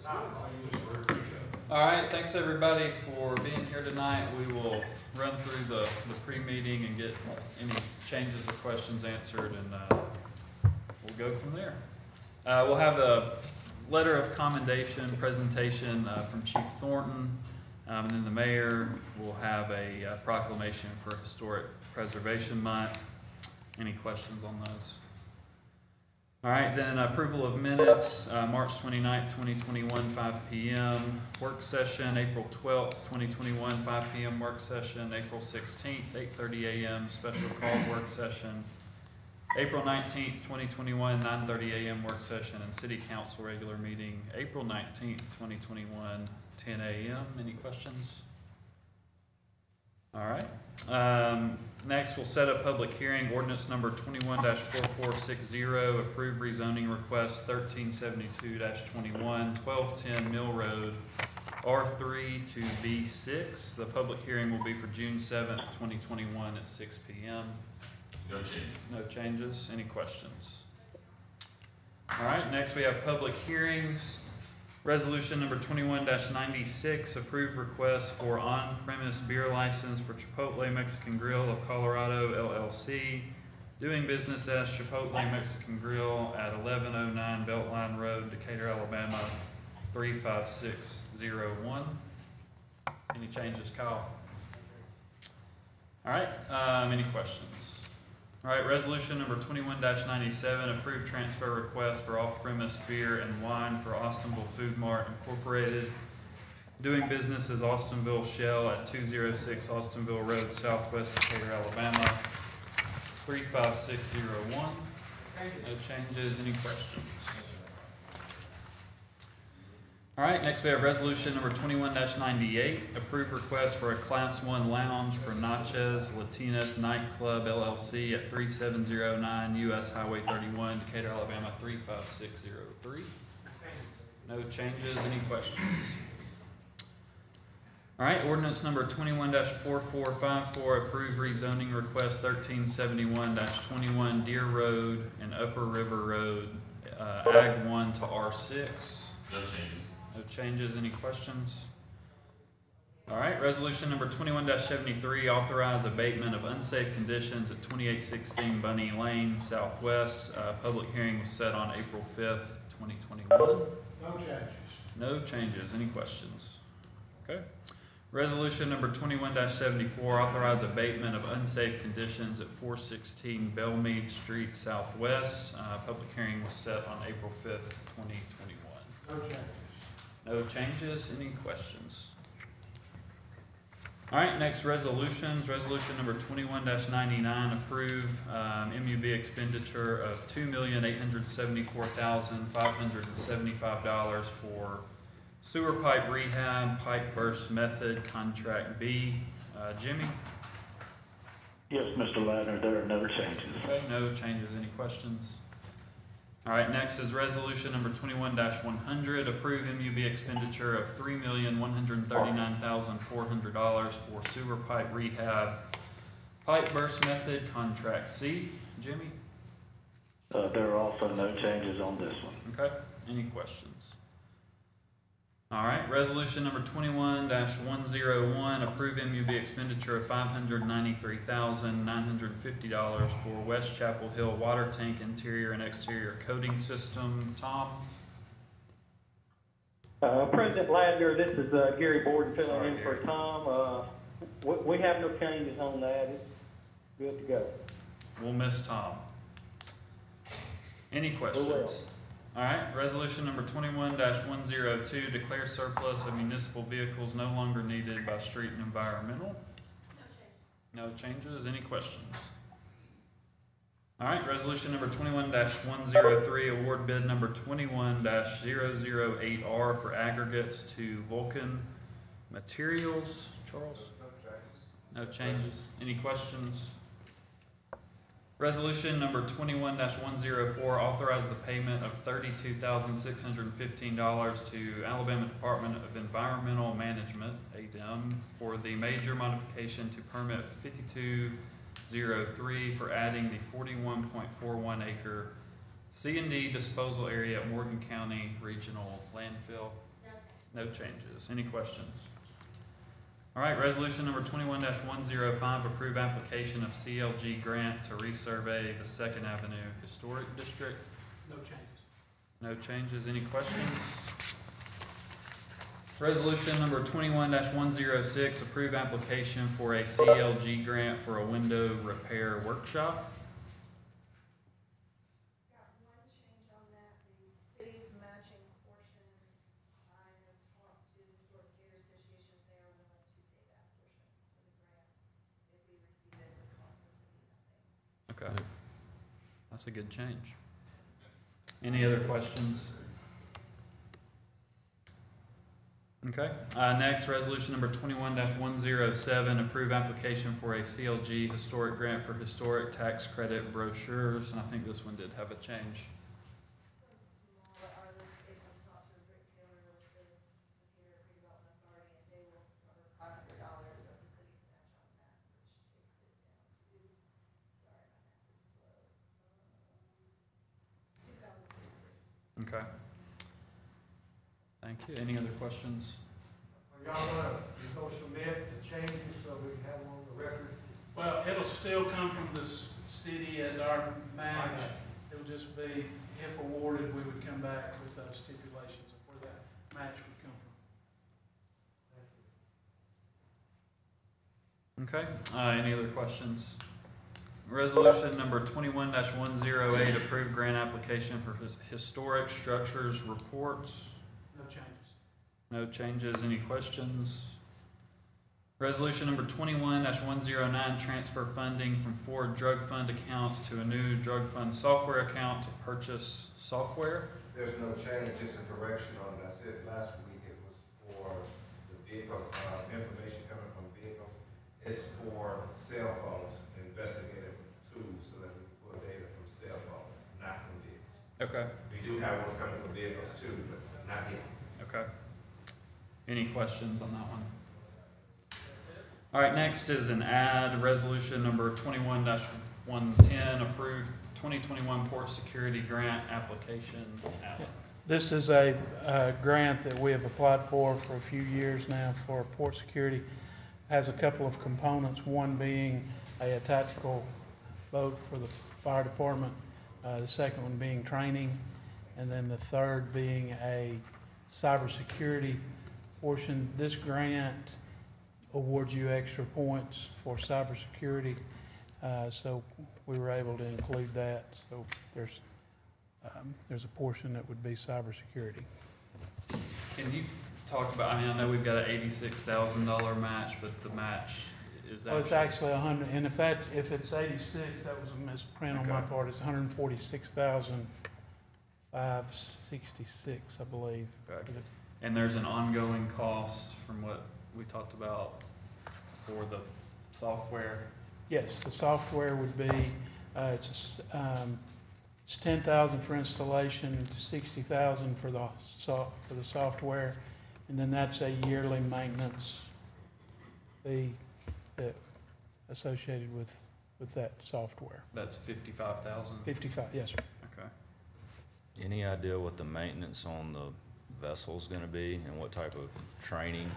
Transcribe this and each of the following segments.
All right, thanks everybody for being here tonight. We will run through the pre-meeting and get any changes or questions answered, and we'll go from there. We'll have a letter of commendation presentation from Chief Thornton, and then the mayor will have a proclamation for Historic Preservation Month. Any questions on those? All right, then approval of minutes, March 29th, 2021, 5 p.m. work session, April 12th, 2021, 5 p.m. work session, April 16th, 8:30 a.m. special call work session, April 19th, 2021, 9:30 a.m. work session, and city council regular meeting, April 19th, 2021, 10 a.m. Any questions? All right. Next, we'll set a public hearing, ordinance number 21-4460, approve rezoning request 1372-21, 1210 Mill Road, R3 to B6. The public hearing will be for June 7th, 2021 at 6 p.m. No changes. No changes. Any questions? All right, next we have public hearings. Resolution number 21-96, approve request for on-premise beer license for Chipotle Mexican Grill of Colorado, LLC, doing business as Chipotle Mexican Grill at 1109 Beltline Road, Decatur, Alabama, 35601. Any changes, Kyle? All right, any questions? All right, resolution number 21-97, approved transfer request for off-premise beer and wine for Austinville Food Mart Incorporated, doing business as Austinville Shell at 206 Austinville Road, Southwest Decatur, Alabama, 35601. No changes. Any questions? All right, next we have resolution number 21-98, approved request for a Class 1 lounge for Natchez Latinas Nightclub LLC at 3709 US Highway 31, Decatur, Alabama, 35603. No changes. Any questions? All right, ordinance number 21-4454, approved rezoning request 1371-21 Deer Road and Upper River Road, Ag 1 to R6. No changes. No changes. Any questions? All right, resolution number 21-73, authorize abatement of unsafe conditions at 2816 Bunny Lane Southwest. Public hearing was set on April 5th, 2021. No changes. No changes. Any questions? Okay. Resolution number 21-74, authorize abatement of unsafe conditions at 416 Belmead Street Southwest. Public hearing was set on April 5th, 2021. No changes. No changes. Any questions? All right, next resolutions. Resolution number 21-99, approve MUB expenditure of $2,874,575 for sewer pipe rehab, pipe burst method, contract B. Jimmy? Yes, Mr. Ladner, there are no changes. Okay, no changes. Any questions? All right, next is resolution number 21-100, approve MUB expenditure of $3,139,400 for sewer pipe rehab, pipe burst method, contract C. Jimmy? There are also no changes on this one. Okay, any questions? All right, resolution number 21-101, approve MUB expenditure of $593,950 for West Chapel Hill water tank interior and exterior coating system. Tom? President Ladner, this is Gary Borden filling Sorry, in Gary. for Tom. We have no changes on that. It's good to go. We'll miss Tom. Any We questions? will. All right, resolution number 21-102, declare surplus of municipal vehicles no longer needed by street and environmental. No changes. Any questions? All right, resolution number 21-103, award bid number 21-008R for aggregates to Vulcan Materials. Charles? No changes. Any questions? Resolution number 21-104, authorize the payment of $32,615 to Alabama Department of Environmental Management, ADEM, for the major modification to permit 5203 for adding the 41.41 acre C&D disposal area at Morgan County Regional Landfill. No changes. Any questions? All right, resolution number 21-105, approve application of CLG grant to resurvey the Second Avenue Historic District. No changes. No changes. Any questions? Resolution number 21-106, approve application for a CLG grant for a window repair workshop. Got one change on that, the city's matching portion, I have talked to the Historic Care Association, they are willing to pay that portion. So the grant, if we receive it, would cost the city nothing. Okay. That's a good change. Any other questions? Okay, next, resolution number 21-107, approve application for a CLG historic grant for historic tax credit brochures, and I think this one did have a change. This one's small, but I was able to talk to Rick Taylor with the Decatur Redevelopment Authority, and they will cover $500 of the city's match on that, which takes it down to, sorry, my math is slow, 2023. Okay. Thank you. Any other questions? Y'all wanna, submit the changes so we can have them on the record? Well, it'll still come from the city as our match. It'll just be, if awarded, we would come back with those stipulations of where that match would come from. Okay, any other questions? Resolution number 21-108, approve grant application for historic structures reports. No changes. No changes. Any questions? Resolution number 21-109, transfer funding from 4 drug fund accounts to a new drug fund software account to purchase software. There's no change, just a correction on it. I said last week it was for the vehicles, information coming from vehicles. It's for cell phones, investigative tools, so that we can pull data from cell phones, not from vehicles. Okay. We do have one coming from vehicles too, but not here. Okay. Any questions on that one? All right, next is an add, resolution number 21-110, approved 2021 port security grant application. Alan. This is a grant that we have applied for a few years now for port security. Has a couple of components, one being a tactical boat for the fire department, the second one being training, and then the third being a cybersecurity portion. This grant awards you extra points for cybersecurity, so we were able to include that. So there's a portion that would be cybersecurity. Can you talk about, I mean, I know we've got an $86,000 match, but the match is Well, it's actually 100, and if it's 86, that was a misprint on my Okay. part. It's 146,566, I believe. Okay. And there's an ongoing cost from what we talked about for the software. Yes, the software would be, it's $10,000 for installation, $60,000 for the software, and then that's a yearly maintenance fee that associated with that software. That's 55,000. 55, yes, sir. Okay. Any idea what the maintenance on the vessel's gonna be and what type of training?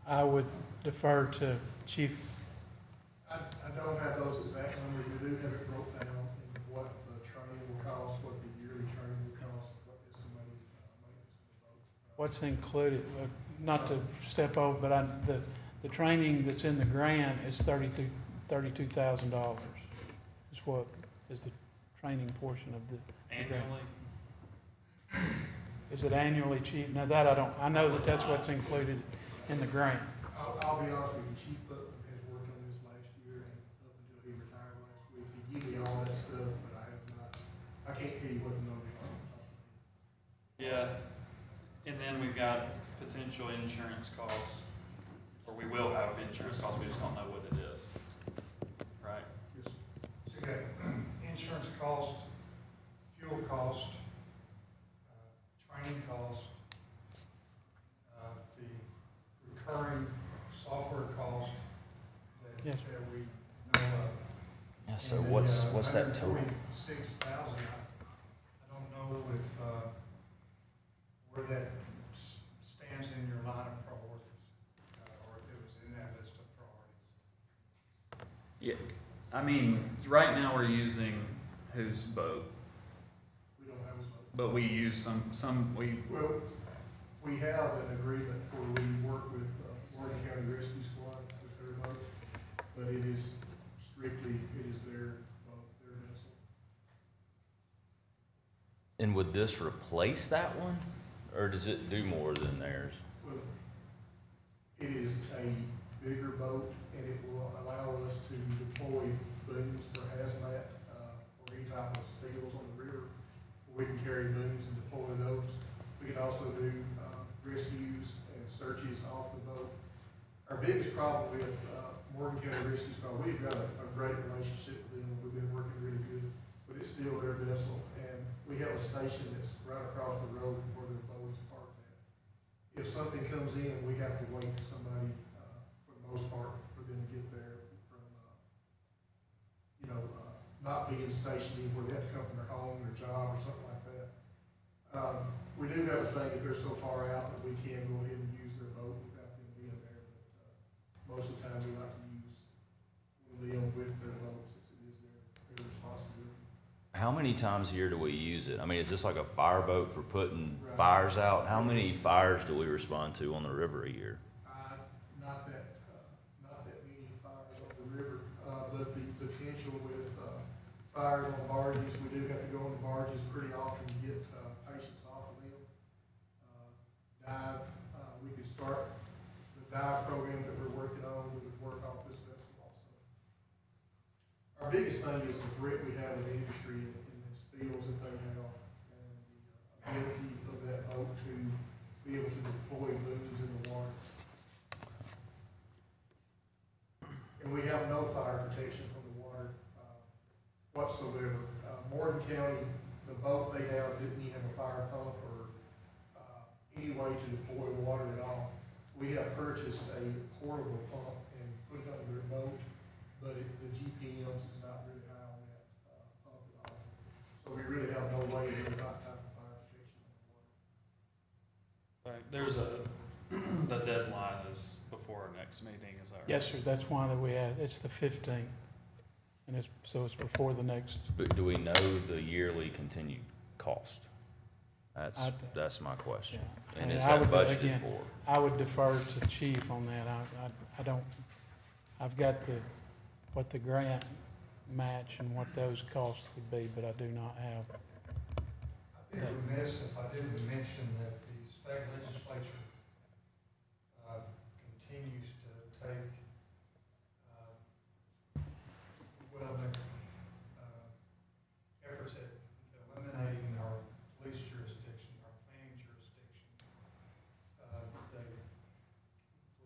I would defer to Chief. I don't have those exact numbers, we do have it broke down in what the training will cost, what the yearly training will cost, what estimated maintenance of the boat. What's included, not to step over, but the training that's in the grant is $32,000 is what is the training portion of the grant. Annually? Is it annually, Chief? Now that I know that that's what's included in the grant. I'll be honest with you, Chief Putnam has worked on this last year and up until he retired last week. He gave me all that stuff, but I have not, I can't tell you what the numbers are. Yeah. And then we've got potential insurance costs, or we will have insurance costs, we just don't know what it is. Right? Yes, sir. So you got insurance cost, fuel cost, training cost, the recurring software cost Yes, that we know of. Yeah, so what's that total? 146,000, I don't know if, where that stands stands in your line of priorities, or if it was in that list of priorities. Yeah, I mean, right now we're using whose boat, We don't have a vote. but we use we, Well, we have an agreement where we work with Morgan County Rescue Squad with their boat, but it is strictly, it is their boat, their vessel. And would this replace that one, or does it do more than theirs? Well, it is a bigger boat, and it will allow us to deploy booms for hazmat, or any type of spills on the river. We can carry booms and deploy those. We can also do, rescues and searches off the boat. Our biggest problem with, Morgan County Rescue Squad, we've got a great relationship with them, we've been working really good, but it's still their vessel, and we have a station that's right across the road from where their boat is parked at. If something comes in, we have to wait for somebody, for the most part, for them to get there from, not being stationed where they have to come from their home, their job, or something like that. We do have a thing, if they're so far out, that we can go ahead and use their boat without them being there, but, most of the time, we like to use them with their boat, since it is their responsibility. How many times a year do we use it? I mean, is this like a fire boat for putting Right. fires out? How many fires do we respond to on the river a year? Not that many fires on the river, but the potential with, fires on barges, we do have to go on the barges pretty often to get, patients off of them. Dive, we could start the dive program that we're working on, we would work off this vessel also. Our biggest thing is the threat we have in the industry and the spills that they have, and the ability of that boat to be able to deploy booms in the water. And we have no fire protection from the water, whatsoever. Morgan County, the boat they have didn't even have a fire pump or, any way to deploy water at all. We have purchased a portable pump and put it under their boat, but the GPMs is not really high on that, pump at all. So we really have no way to do that type of fire protection on the water. right, there's the deadline is before our next meeting, is that right? Yes, sir, that's why that we had, it's the 15th. And so it's before the next, But do we know the yearly continued cost? That's my question. yeah. And I is mean, I that would, budgeted again, for? I would defer to Chief on that. I don't, I've got what the grant match and what those costs would be, but I do not have. I'd be remiss if I didn't mention that the state legislature continues to take efforts at eliminating our police jurisdiction, our planning jurisdiction. They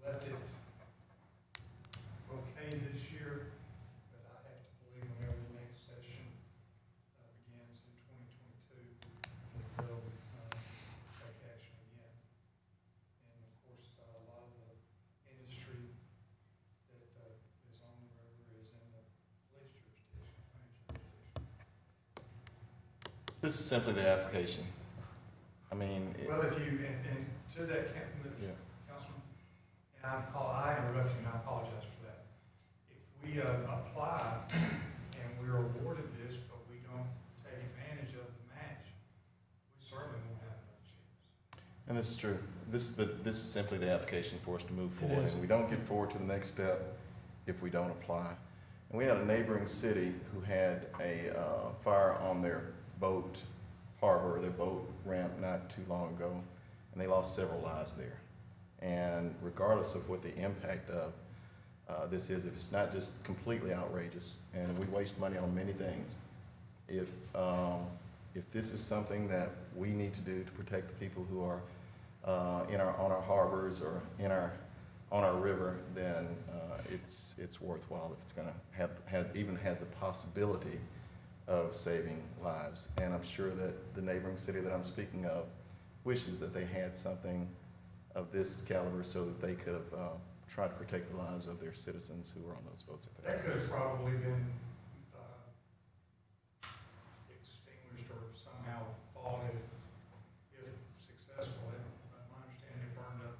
left it okay this year, but I have to believe whenever the next session begins in 2022, they'll take action again. And of course, a lot of the industry that is on the river is in the police jurisdiction, planning jurisdiction. This is simply the application. I mean, Well, if you, and to that, Yeah. Councilman, and I interrupted you, and I apologize for that. If we apply and we're awarded this, but we don't take advantage of the match, we certainly won't have another chance. and this is true. This is simply the application for us to move It forward. is. And we don't get forward to the next step if we don't apply. And we had a neighboring city who had a fire on their boat harbor, their boat ramp not too long ago, and they lost several lives there. And regardless of what the impact of this is, if it's not just completely outrageous, and we waste money on many things, if this is something that we need to do to protect the people who are on our harbors or on our river, then it's worthwhile if it's going to even has a possibility of saving lives. And I'm sure that the neighboring city that I'm speaking of wishes that they had something of this caliber so that they could have tried to protect the lives of their citizens who were on those boats. That could have probably been extinguished or somehow fought if successful. My understanding, it burned up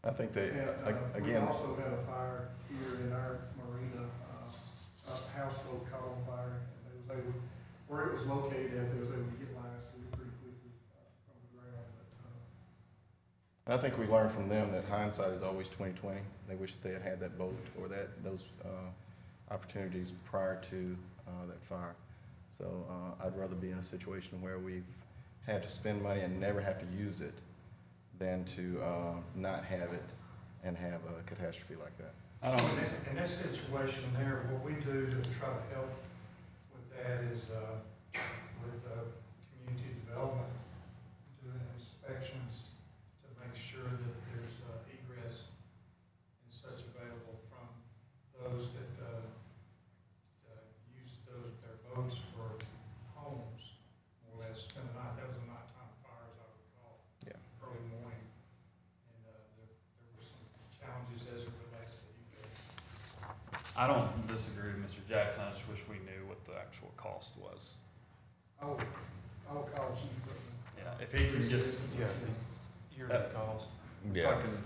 I think they, And, we again, also had a fire here in our marina, a houseboat caught on fire, and they was able, where it was located at, they was able to get lines to it pretty quickly, from the ground, but, I think we learned from them that hindsight is always 20/20. They wish they had had that boat or those opportunities prior to that fire. So I'd rather be in a situation where we've had to spend money and never have to use it than to not have it and have a catastrophe like that. I don't, In that situation there, what we do to try to help with that is, with community development, doing inspections to make sure that there's egress and such available from those that use their boats for homes, more or less spend the night. That was a nighttime fire, as I recall. Yeah. Early morning, and there were some challenges as it relates to egress. I don't disagree with Mr. Jackson, I just wish we knew what the actual cost was. I'll call Chief Whitman. Yeah, if he can just, Yearly cost. Yeah, talking,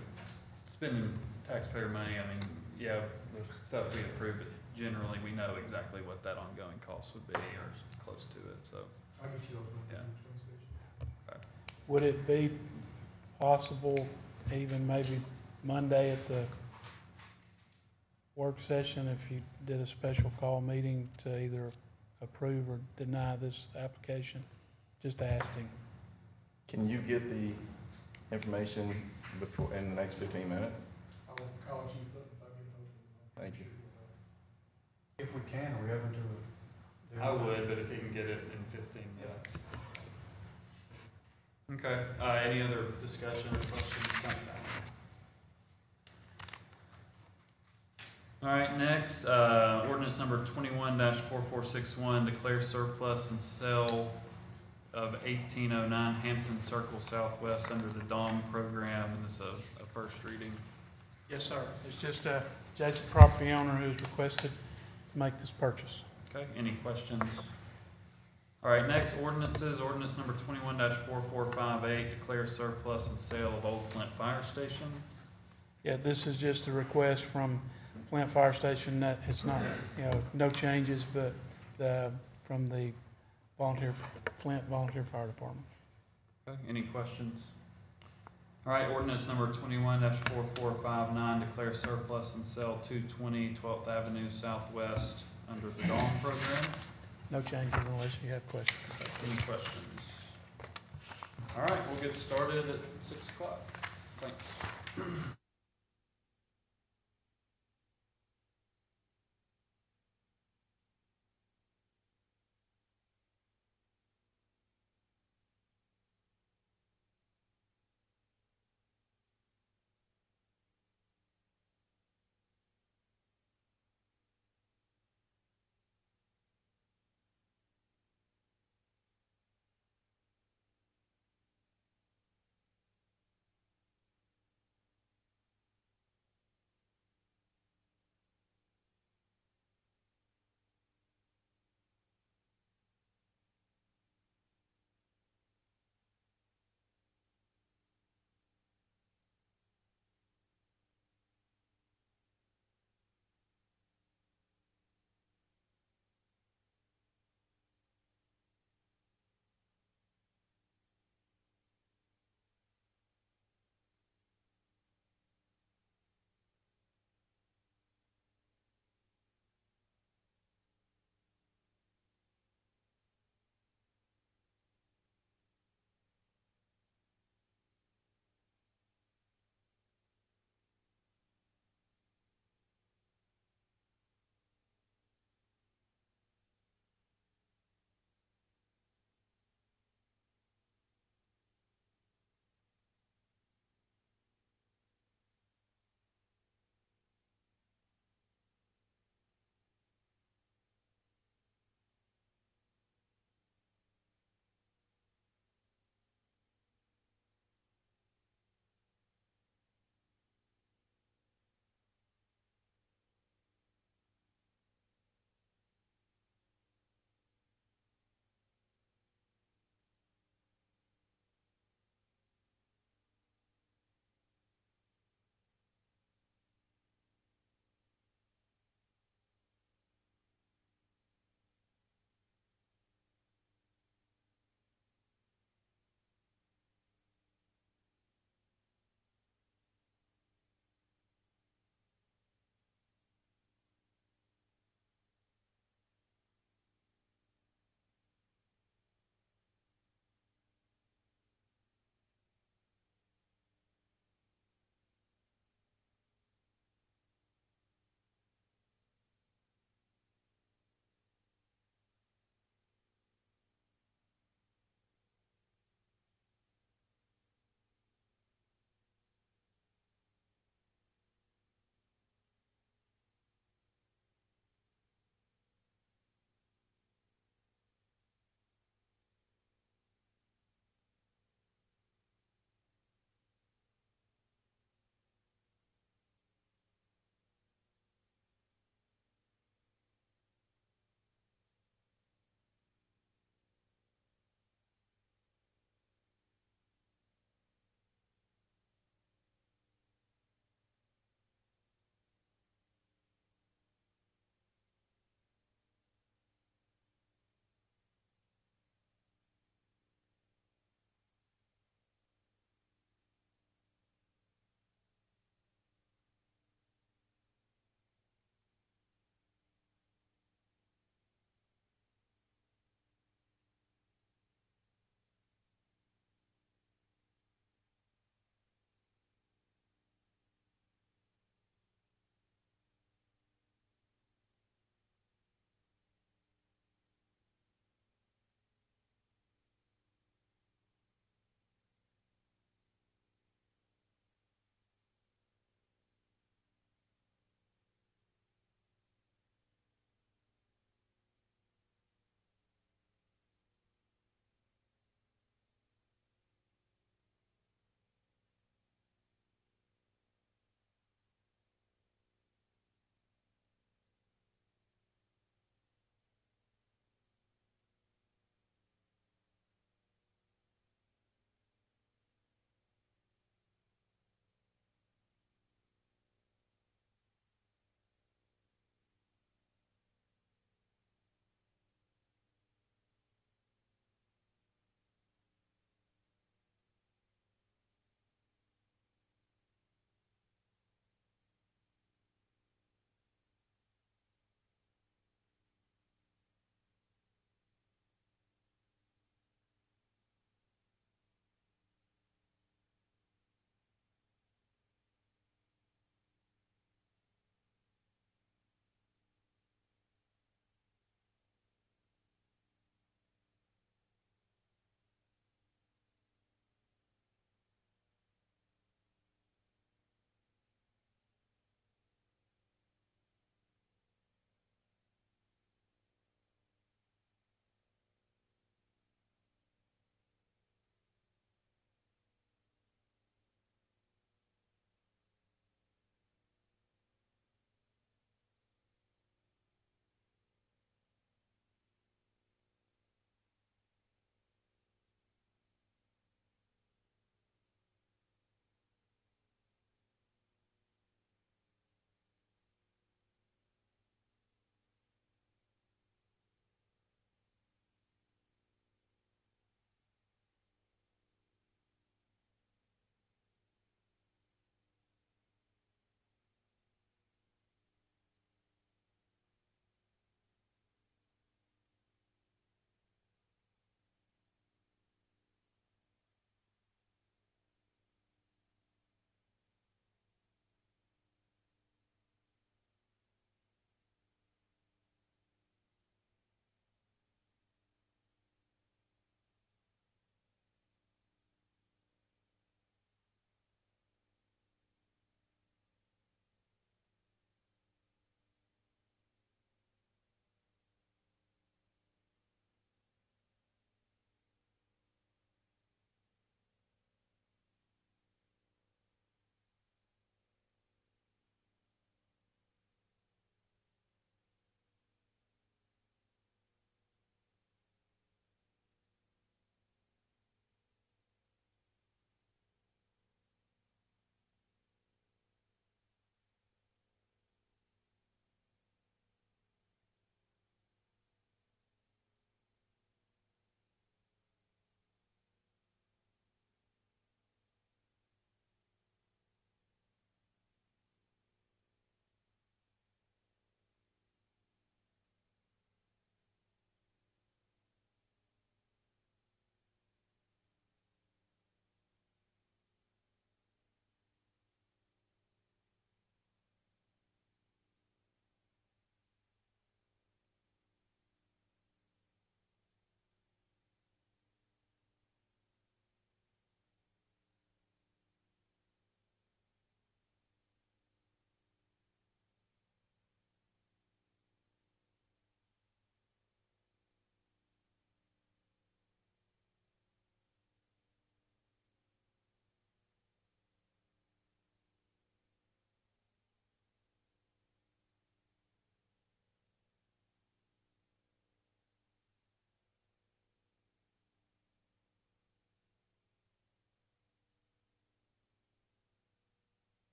spending taxpayer money, I mean, yeah, the stuff we approve, but generally, we know exactly what that ongoing cost would be, or close to it, so. I'll get you those numbers Yeah. in the train station. Would it be possible, even maybe Monday at the work session, if you did a special call meeting to either approve or deny this application? Just asking. Can you get the information before, in the next 15 minutes? I'll call Chief Whitman if I get hold of him. Thank you. If we can, are we able to? I would, but if he can get it in 15 minutes. Okay, any other discussion or questions? Council? All right, next, ordinance number 21-4461, declare surplus and sale of 1809 Hampton Circle Southwest under the DOM program, and this is a first reading. Yes, sir. It's just a adjacent property owner who's requested to make this purchase. Okay, any questions? All right, next ordinances, ordinance number 21-4458, declare surplus and sale of Old Flint Fire Station. Yeah, this is just a request from Flint Fire Station that it's not, no changes, but from the Flint Volunteer Fire Department. Okay, any questions? All right, ordinance number 21-4459, declare surplus and sell 220 12th Avenue Southwest under the DOM program. No changes unless you have questions. Any questions? All right, we'll get started at 6 o'clock. Thanks.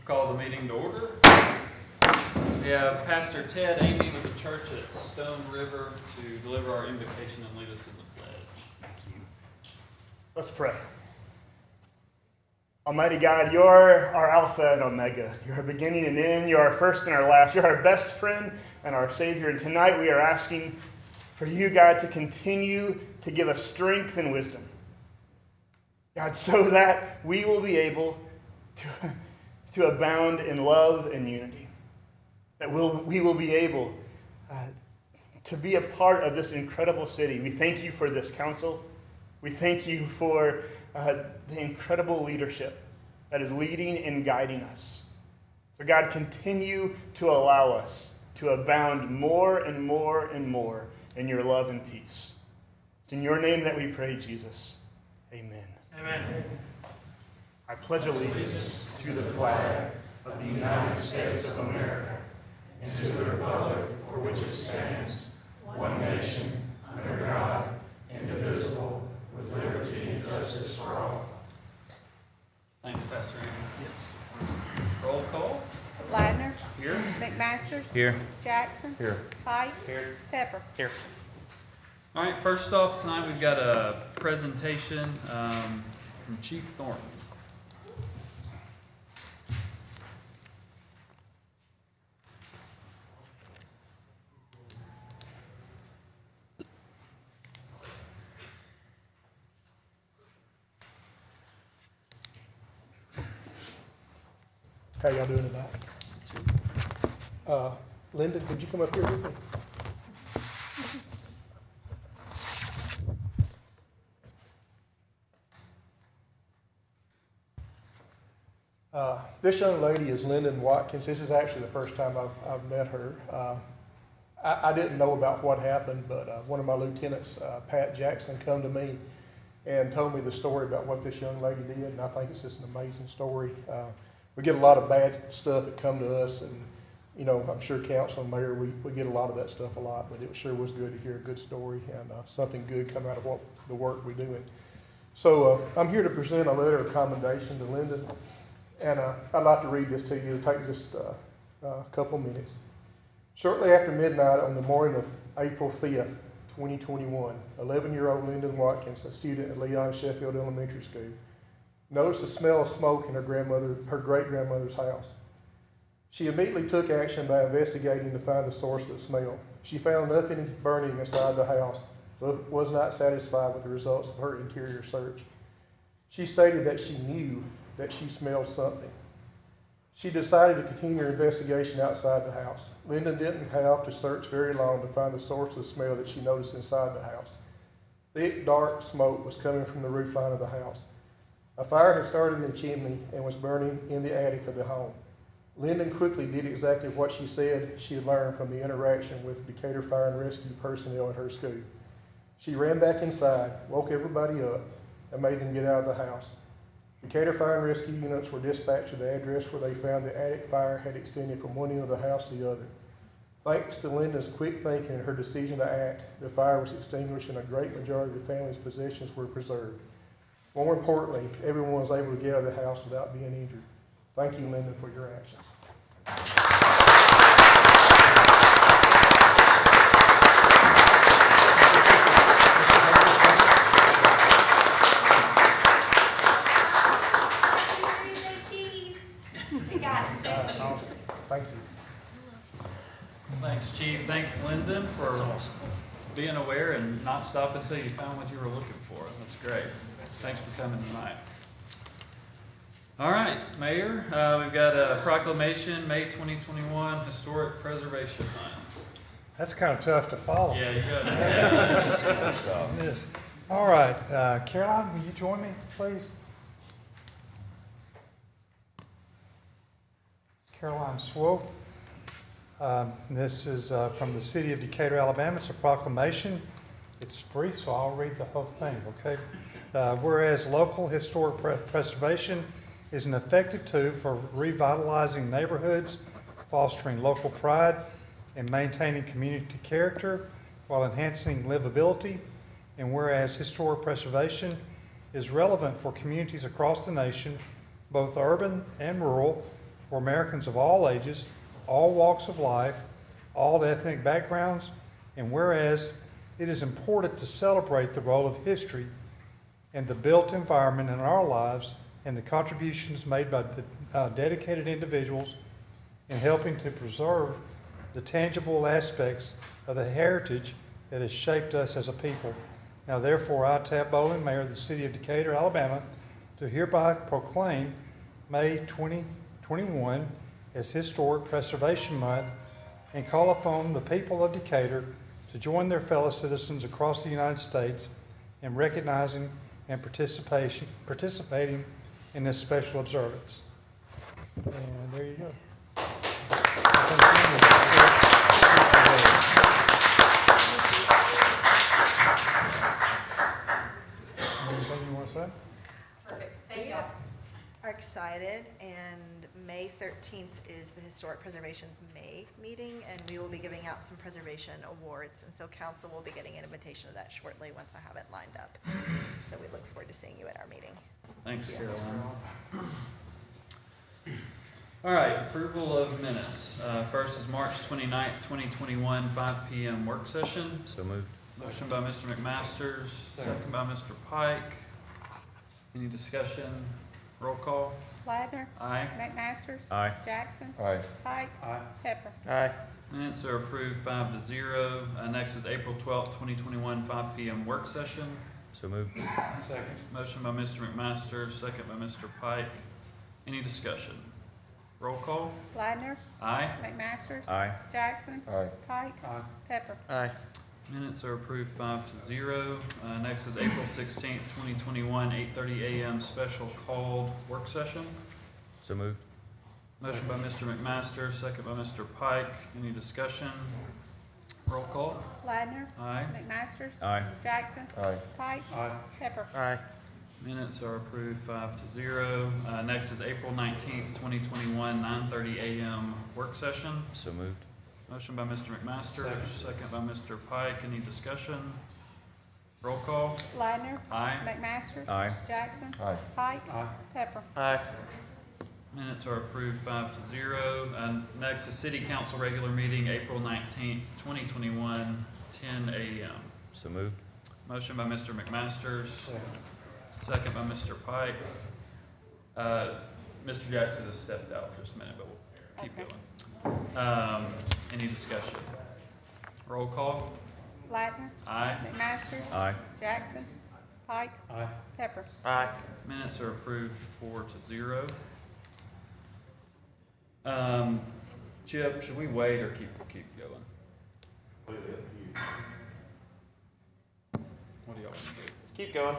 Call the meeting to order. We have Pastor Ted Amy with the church at Stone River to deliver our invocation and lead us in the pledge. Thank you. Let's pray. Almighty God, you're our Alpha and Omega. You're our beginning and end. You're our first and our last. You're our best friend and our Savior. And tonight we are asking for you, God, to continue to give us strength and wisdom. God, so that we will be able to abound in love and unity. That we will be able to be a part of this incredible city. We thank you for this council. We thank you for the incredible leadership that is leading and guiding us. So God, continue to allow us to abound more and more and more in your love and peace. It's in your name that we pray, Jesus. Amen. Amen. I pledge allegiance to the flag of the United States of America and to the republic for which it stands, one nation, under God, indivisible, with liberty and justice for all. Thanks, Pastor Amy. Yes. Roll call. Ladner. Here. McMasters. Here. Jackson. Here. Pike. Here. Pepper. Here. All right, first off, tonight we've got a presentation from Chief Thornton. How y'all doing tonight? Linda, could you come up here with me? This young lady is Lyndon Watkins. This is actually the first time I've met her. I didn't know about what happened, but one of my lieutenants, Pat Jackson, come to me and told me the story about what this young lady did, and I think it's just an amazing story. We get a lot of bad stuff that come to us, and you know, I'm sure council and mayor, we get a lot of that stuff a lot, but it sure was good to hear a good story and something good come out of what the work we're doing. So I'm here to present a letter of commendation to Lyndon, and I'd like to read this to you. It'll take just a couple minutes. Shortly after midnight on the morning of April 5th, 2021, 11-year-old Lyndon Watkins, a student at Leon Sheffield Elementary School, noticed the smell of smoke in her great-grandmother's house. She immediately took action by investigating to find the source of the smell. She found nothing burning inside the house, but was not satisfied with the results of her interior search. She stated that she knew that she smelled something. She decided to continue her investigation outside the house. Lyndon didn't have to search very long to find the source of the smell that she noticed inside the house. Thick, dark smoke was coming from the roofline of the house. A fire had started in the chimney and was burning in the attic of the home. Lyndon quickly did exactly what she said she had learned from the interaction with Decatur Fire and Rescue personnel at her school. She ran back inside, woke everybody up, and made them get out of the house. Decatur Fire and Rescue units were dispatched to the address where they found the attic fire had extended from one end of the house to the other. Thanks to Lyndon's quick thinking and her decision to act, the fire was extinguished and a great majority of the family's possessions were preserved. More importantly, everyone was able to get out of the house without being injured. Thank you, Lyndon, for your actions. Thank you. Thanks, Chief. Thanks, Lyndon, for being aware and not stopping until you found what you were looking for. That's great. Thanks for coming tonight. All right, Mayor, we've got a proclamation, May 2021 Historic Preservation Month. That's kind of tough to follow. Yeah, you got it. It is. All right, Caroline, will you join me, please? Caroline Swope. This is from the city of Decatur, Alabama. It's a proclamation. It's brief, so I'll read the whole thing, okay? Whereas local historic preservation is an effective tool for revitalizing neighborhoods, fostering local pride, and maintaining community character while enhancing livability. And whereas historic preservation is relevant for communities across the nation, both urban and rural, for Americans of all ages, all walks of life, all ethnic backgrounds, and whereas it is important to celebrate the role of history and the built environment in our lives and the contributions made by the dedicated individuals in helping to preserve the tangible aspects of the heritage that has shaped us as a people. Now therefore, I, Tab Bowling, Mayor of the City of Decatur, Alabama, do hereby proclaim May 2021 as Historic Preservation Month and call upon the people of Decatur to join their fellow citizens across the United States in recognizing and participating in this special observance. And there you go. Anything you want to say? Perfect, thank you. Are excited, and May 13th is the Historic Preservation's May meeting, and we will be giving out some preservation awards, and so council will be getting an invitation to that shortly once I have it lined up. So we look forward to seeing you at our meeting. Thanks, Caroline. All right, approval of minutes. First is March 29th, 2021, 5 PM work session. So moved. Motion by Mr. McMasters, second by Mr. Pike. Any discussion? Roll call. Ladner. Aye. McMasters. Aye. Jackson. Aye. Pike. Aye. Pepper. Aye. Minutes are approved 5-0. Next is April 12th, 2021, 5 PM work session. So moved. Second. Motion by Mr. McMaster, second by Mr. Pike. Any discussion? Roll call. Ladner. Aye. McMasters. Aye. Jackson. Aye. Pike. Aye. Pepper. Aye. Minutes are approved 5-0. Next is April 16th, 2021, 8:30 AM special called work session. So moved. Motion by Mr. McMaster, second by Mr. Pike. Any discussion? Roll call. Ladner. Aye. McMasters. Aye. Jackson. Aye. Pike. Aye. Pepper. Aye. Minutes are approved 5-0. Next is April 19th, 2021, 9:30 AM work session. So moved. Motion by Mr. McMaster, second by Mr. Pike. Any discussion? Roll call. Ladner. Aye. McMasters. Aye. Jackson. Aye. Pike. Aye. Pepper. Aye. Minutes are approved 5-0. Next is City Council regular meeting, April 19th, 2021, 10 AM. So moved. Motion by Mr. McMasters, Second. second by Mr. Pike. Mr. Jackson has stepped out for just a minute, but we'll keep Okay. going. Any discussion? Roll call. Ladner. Aye. McMasters. Aye. Jackson. Pike. Aye. Pepper. Aye. Minutes are approved 4-0. Chip, should we wait or keep going? What do y'all want to do? Keep going.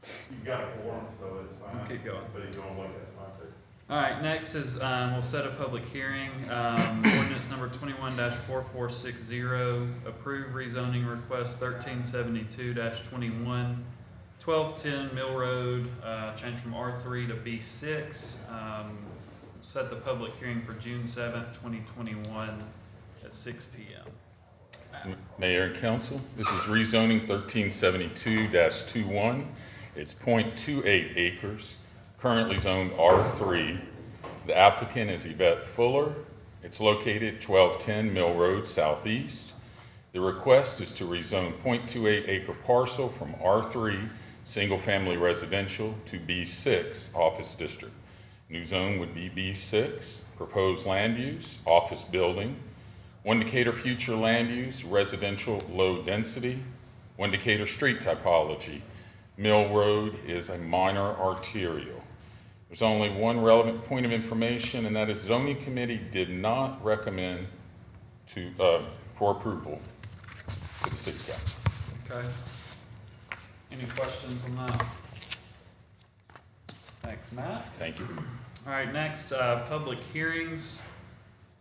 You got a forum, so it's fine. We'll keep going. But if you don't want that, fine too. All right, next is, we'll set a public hearing, ordinance number 21-4460, approve rezoning request 1372-21, 1210 Mill Road, change from R3 to B6. Set the public hearing for June 7th, 2021 at 6 PM. Mayor and Council, this is rezoning 1372-21. It's .28 acres, currently zoned R3. The applicant is Yvette Fuller. It's located 1210 Mill Road Southeast. The request is to rezone .28 acre parcel from R3 Single Family Residential to B6 Office District. New zone would be B6. Proposed land use, office building. One Decatur future land use, residential low density. One Decatur street typology. Mill Road is a minor arterial. There's only one relevant point of information, and that is zoning committee did not recommend for approval to the city council. Okay. Any questions on that? Thanks, Matt. Thank you. All right, next, public hearings.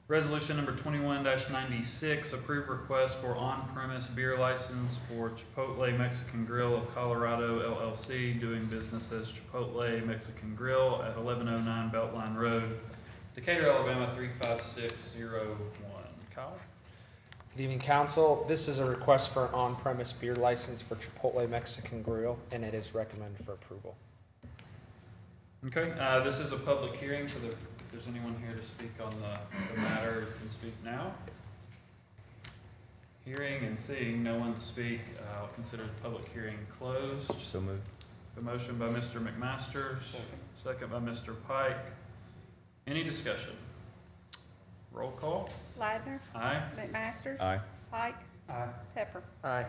Resolution number 21-96, approve request for on-premise beer license for Chipotle Mexican Grill of Colorado LLC, doing business as Chipotle Mexican Grill at 1109 Beltline Road, Decatur, Alabama 35601. Kyle? Good evening, council. This is a request for an on-premise beer license for Chipotle Mexican Grill, and it is recommended for approval. Okay, this is a public hearing, so if there's anyone here to speak on the matter, you can speak now. Hearing and seeing no one to speak, I'll consider the public hearing closed. So moved. A motion by Mr. McMasters, second by Mr. Pike. Any discussion? Roll call. Ladner. Aye. McMasters. Aye. Pike. Aye. Pepper. Aye.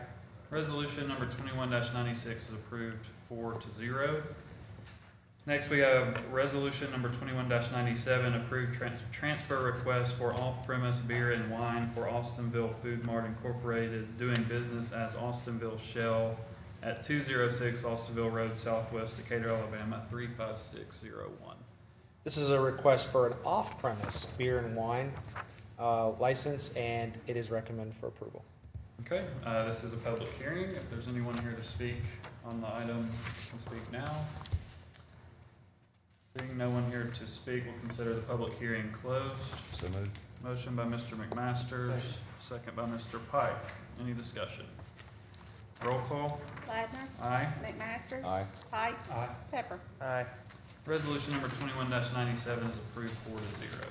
Resolution number 21-96 is approved 4-0. Next, we have resolution number 21-97, approved transfer request for off-premise beer and wine for Austinville Food Mart Incorporated, doing business as Austinville Shell at 206 Austinville Road Southwest, Decatur, Alabama 35601. This is a request for an off-premise beer and wine license, and it is recommended for approval. Okay, this is a public hearing. If there's anyone here to speak on the item, you can speak now. Seeing no one here to speak, we'll consider the public hearing closed. So moved. Motion by Mr. McMasters, second by Mr. Pike. Any discussion? Roll call. Ladner. Aye. McMasters. Aye. Pike. Aye. Pepper. Aye. Resolution number 21-97 is approved 4-0.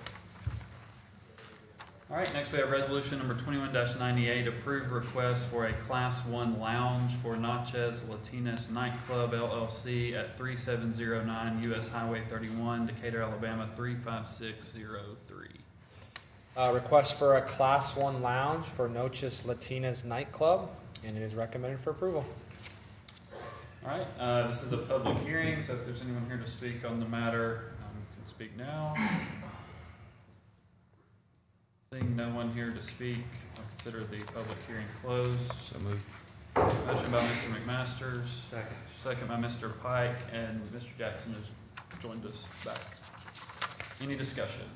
All right, next we have resolution number 21-98, approved request for a Class 1 lounge for Natchez Latinas Nightclub LLC at 3709 US Highway 31, Decatur, Alabama 35603. Request for a Class 1 lounge for Noches Latinas Nightclub, and it is recommended for approval. All right, this is a public hearing, so if there's anyone here to speak on the matter, you can speak now. Seeing no one here to speak, I'll consider the public hearing closed. So moved. Motion by Mr. McMasters. Second. Second by Mr. Pike, and Mr. Jackson has joined us back. Any discussion?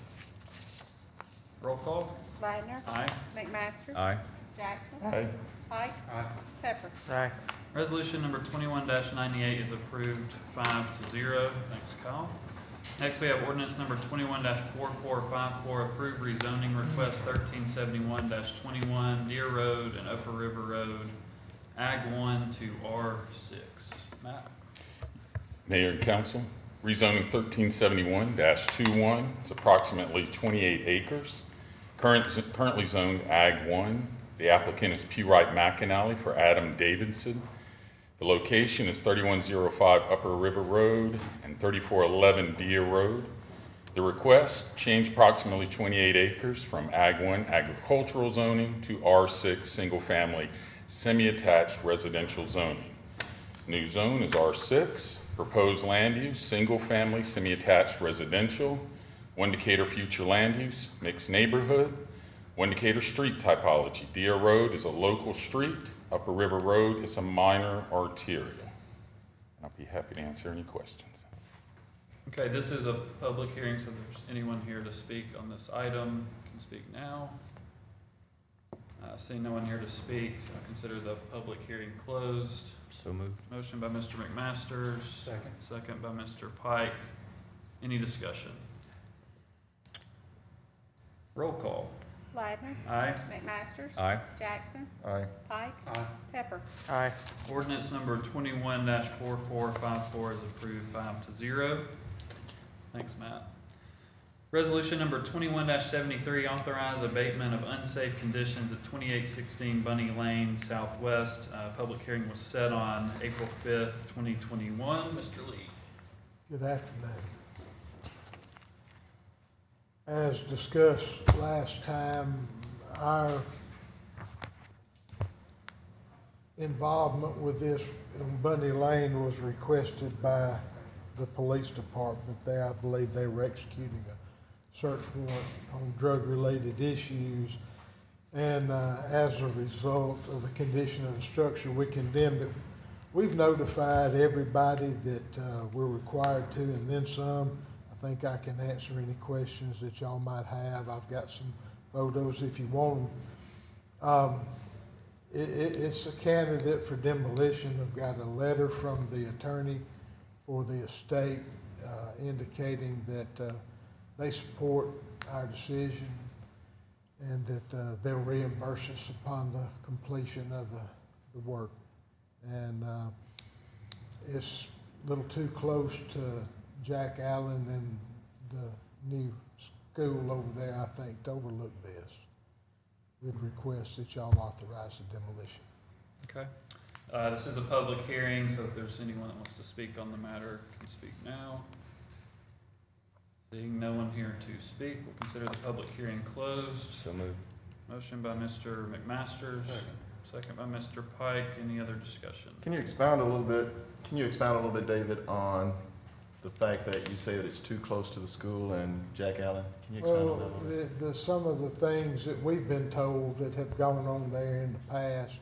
Roll call. Ladner. Aye. McMasters. Aye. Jackson. Aye. Pike. Aye. Pepper. Aye. Resolution number 21-98 is approved 5-0. Thanks, Kyle. Next, we have ordinance number 21-4454, approved rezoning request 1371-21, Deer Road and Upper River Road, Ag 1 to R6. Matt? Mayor and council, rezoning 1371-21, it's approximately 28 acres. Currently zoned Ag 1. The applicant is P. Wright McAnally for Adam Davidson. The location is 3105 Upper River Road and 3411 Deer Road. The request, change approximately 28 acres from Ag 1 agricultural zoning to R6 single-family semi-attached residential zoning. New zone is R6. Proposed land use, single-family semi-attached residential. 1 Decatur future land use, mixed neighborhood. 1 Decatur street typology. Deer Road is a local street. Upper River Road is a minor arterial. And I'll be happy to answer any questions. Okay, this is a public hearing, so if there's anyone here to speak on this item, you can speak now. Seeing no one here to speak, I'll consider the public hearing closed. So moved. Motion by Mr. McMasters. Second. Second by Mr. Pike. Any discussion? Roll call. Ladner. Aye. McMasters. Aye. Jackson. Aye. Pike. Aye. Pepper. Aye. Ordinance number 21-4454 is approved 5-0. Thanks, Matt. Resolution number 21-73, authorize abatement of unsafe conditions at 2816 Bunny Lane Southwest. Public hearing was set on April 5th, 2021. Mr. Lee. Good afternoon. As discussed last time, our involvement with this in Bundy Lane was requested by the police department there. I believe they were executing a search warrant on drug-related issues. And as a result of the condition of the structure, we condemned it. We've notified everybody that we're required to, and then some. I think I can answer any questions that y'all might have. I've got some photos if you want them. It's a candidate for demolition. I've got a letter from the attorney for the estate indicating that they support our decision and that they'll reimburse us upon the completion of the work. And it's a little too close to Jack Allen and the new school over there, I think, to overlook this. We'd request that y'all authorize the demolition. Okay. This is a public hearing, so if there's anyone that wants to speak on the matter, can speak now. Seeing no one here to speak, we'll consider the public hearing closed. So moved. Motion by Mr. McMasters, second by Mr. Pike. Any other discussion? Can you expound a little bit, David, on the fact that you say that it's too close to the school and Jack Allen? Can you expound on that a little bit? Some of the things that we've been told that have gone on there in the past,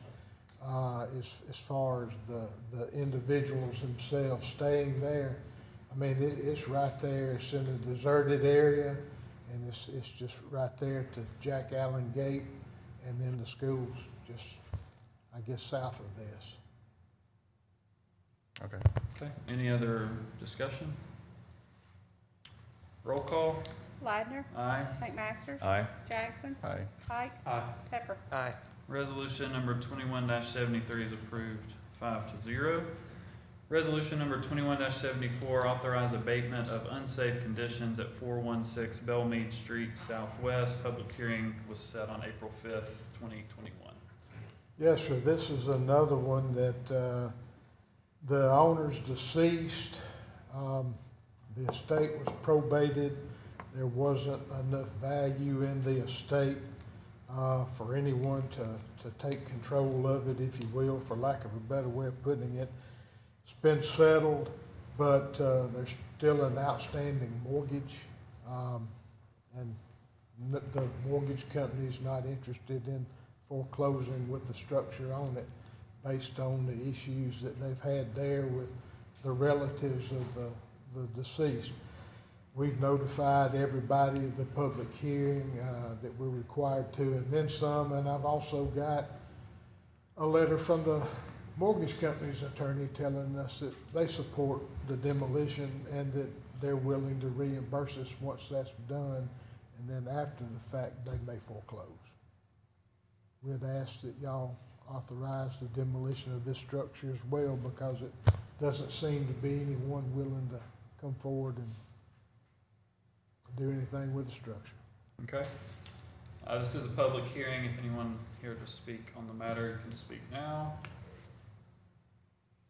as far as the individuals themselves staying there. I mean, it's right there. It's in a deserted area, and it's just right there to Jack Allen Gate, and then the school's just, I guess, south of this. Okay. Okay. Any other discussion? Roll call. Ladner. Aye. McMasters. Aye. Jackson. Aye. Pike. Aye. Pepper. Aye. Resolution number 21-73 is approved 5-0. Resolution number 21-74, authorize abatement of unsafe conditions at 416 Belmead Street Southwest. Public hearing was set on April 5th, 2021. Yes, sir. This is another one that the owner's deceased. The estate was probated. There wasn't enough value in the estate for anyone to take control of it, if you will, for lack of a better way of putting it. It's been settled, but there's still an outstanding mortgage, and the mortgage company is not interested in foreclosing with the structure on it based on the issues that they've had there with the relatives of the deceased. We've notified everybody of the public hearing that we're required to, and then some, and I've also got a letter from the mortgage company's attorney telling us that they support the demolition and that they're willing to reimburse us once that's done, and then after the fact, they may foreclose. We'd ask that y'all authorize the demolition of this structure as well, because it doesn't seem to be anyone willing to come forward and do anything with the structure. Okay. This is a public hearing. If anyone here to speak on the matter can speak now.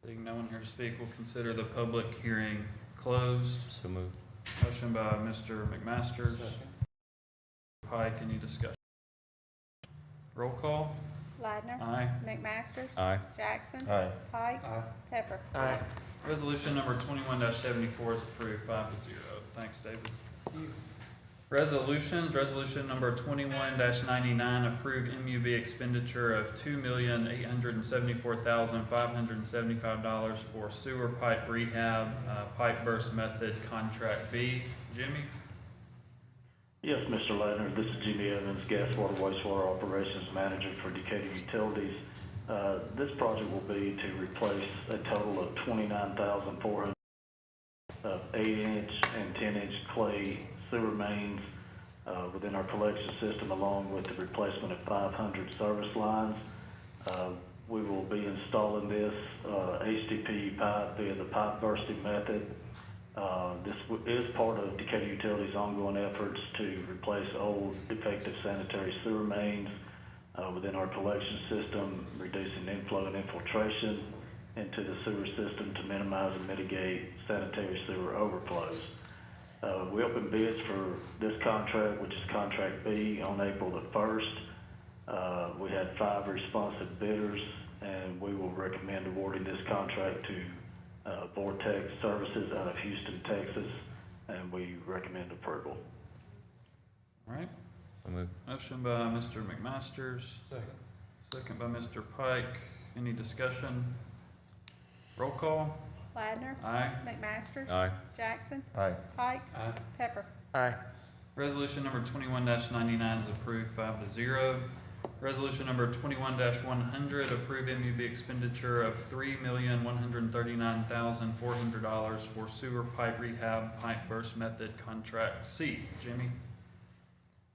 Seeing no one here to speak, we'll consider the public hearing closed. So moved. Motion by Mr. McMasters. Pike, any discussion? Roll call. Ladner. Aye. McMasters. Aye. Jackson. Aye. Pike. Pepper. Aye. Resolution number 21-74 is approved 5-0. Thanks, David. Resolutions. Resolution number 21-99, approve MUB expenditure of $2,874,575 for sewer pipe rehab, pipe burst method, contract B. Jimmy? Yes, Mr. Ladner, this is Jimmy Evans, Gas, Water, Wastewater Operations Manager for Decatur Utilities. This project will be to replace a total of 29,400 8-inch and 10-inch clay sewer mains within our collection system, along with the replacement of 500 service lines. We will be installing this HDPE pipe via the pipe bursting method. This is part of Decatur Utilities' ongoing efforts to replace old defective sanitary sewer mains within our collection system, reducing inflow and infiltration into the sewer system to minimize and mitigate sanitary sewer overflows. We opened bids for this contract, which is contract B, on April the 1st. We had 5 responsive bidders, and we will recommend awarding this contract to Vortex Services out of Houston, Texas, and we recommend approval. All right. So moved. Motion by Mr. McMasters. Second by Mr. Pike. Any discussion? Roll call. Ladner. Aye. McMasters. Aye. Jackson. Aye. Pike. Pepper. Aye. Resolution number 21-99 is approved 5-0. Resolution number 21-100, approve MUB expenditure of $3,139,400 for sewer pipe rehab, pipe burst method, contract C. Jimmy?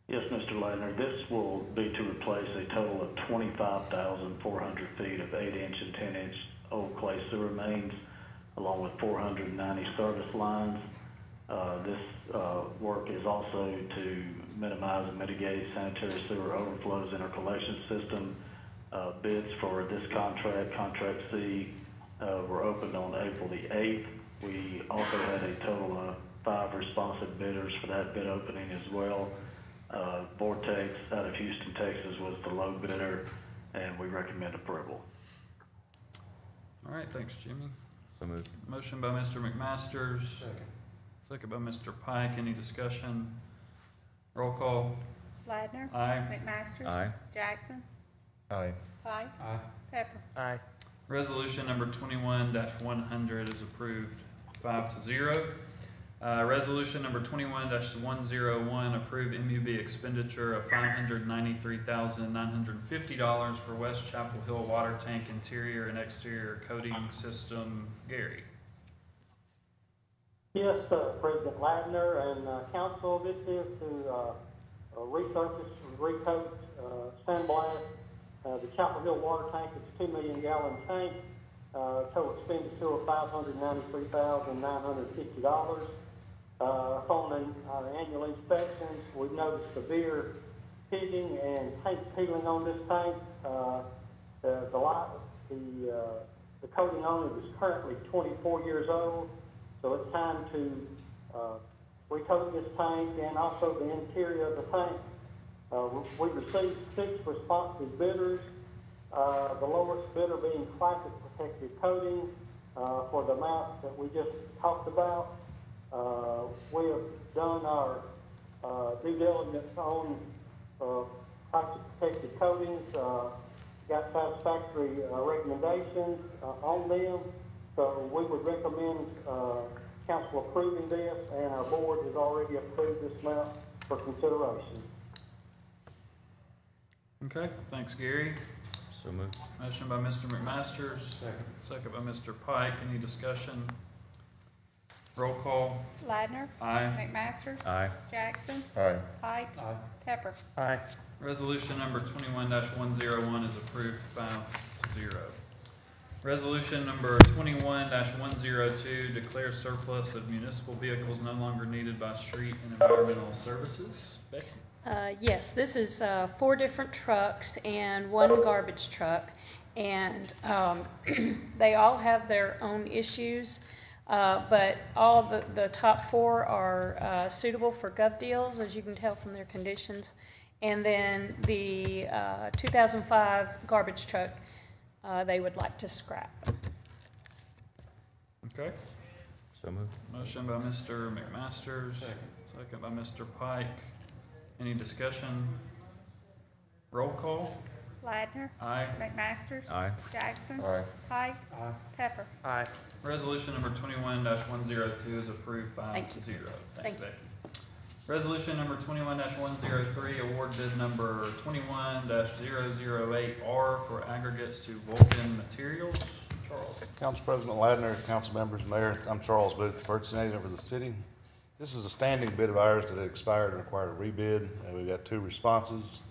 Yes, Mr. Ladner, this will be to replace a total of 25,400 feet of 8-inch and 10-inch old clay sewer mains, along with 490 service lines. This work is also to minimize and mitigate sanitary sewer overflows in our collection system. Bids for this contract, Contract C, were opened on April the 8th. We also had a total of 5 responsive bidders for that bid opening as well. Vortex out of Houston, Texas was the low bidder, and we recommend approval. All right, thanks, Jimmy. So moved. Motion by Mr. McMasters. Second by Mr. Pike. Any discussion? Roll call. Ladner. Aye. McMasters. Aye. Jackson. Aye. Pike. Aye. Pepper. Aye. Resolution number 21-100 is approved 5-0. Resolution number 21-101, approve MUB expenditure of $593,950 for West Chapel Hill water tank interior and exterior coating system. Gary. Yes, President Ladner and council, this is to resurface, recoat, sandblast the Chapel Hill water tank. It's a 2 million gallon tank, total expenditure of $593,950. Upon our annual inspections, we've noticed severe pitting and paint peeling on this tank. The coating on it is currently 24 years old, so it's time to recoat this tank and also the interior of the tank. We received 6 responsive bidders, the lowest bidder being Classic Protective Coating for the amount that we just talked about. We have done our due diligence on Classic Protective Coatings, got satisfactory recommendations on them, so we would recommend council approving this, and our board has already approved this amount for consideration. Okay, thanks, Gary. So moved. Motion by Mr. McMasters. Second by Mr. Pike. Any discussion? Roll call. Ladner. Aye. McMasters. Aye. Jackson. Aye. Pike. Aye. Pepper. Aye. Resolution number 21-101 is approved 5-0. Resolution number 21-102 declares surplus of municipal vehicles no longer needed by street and environmental services. Becky? Yes, this is 4 different trucks and 1 garbage truck, and they all have their own issues, but all the top 4 are suitable for gov deals, as you can tell from their conditions, and then the 2005 garbage truck they would like to scrap. Okay. So moved. Motion by Mr. McMasters. Second by Mr. Pike. Any discussion? Roll call. Ladner. Aye. McMasters. Aye. Jackson. Aye. Pike. Aye. Pepper. Aye. Resolution number 21-102 is approved 5-0. Thank you. Thanks, Thank you. Becky. Resolution number 21-103, award bid number 21-008R for aggregates to Vulcan Materials. Charles. Council President Ladner, council members, mayor, I'm Charles Booth, purchasing agent for the city. This is a standing bid of ours that had expired and required a rebid, and we got 2 responses.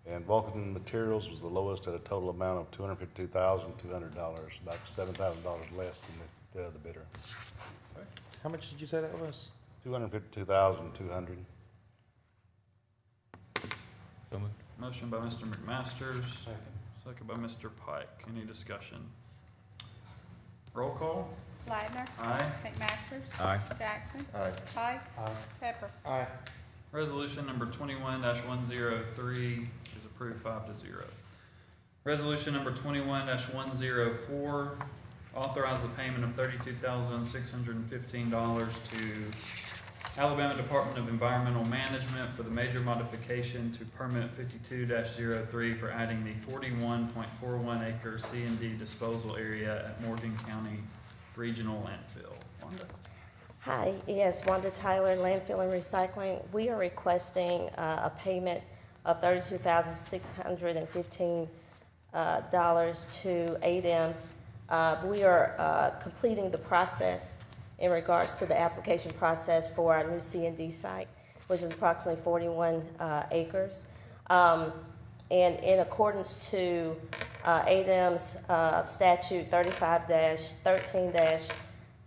And Vulcan Materials was the lowest at a total amount of $252,200, about $7,000 less than the other bidder. How much did you say that was? $252,200. So moved. Motion by Mr. McMasters. Second by Mr. Pike. Any discussion? Roll call. Ladner. Aye. McMasters. Aye. Jackson. Aye. Pike. Aye. Pepper. Aye. Resolution number 21-103 is approved 5-0. Resolution number 21-104, authorize the payment of $32,615 to Alabama Department of Environmental Management for the major modification to permit 52-03 for adding the 41.41 acre C&D disposal area at Morgan County Regional Landfill. Wanda? Hi, yes, Wanda Tyler, Landfill and Recycling. We are requesting a payment of $32,615 to ADEM. We are completing the process in regards to the application process for our new C&D site, which is approximately 41 acres. And in accordance to ADEM's statute 35-13-15,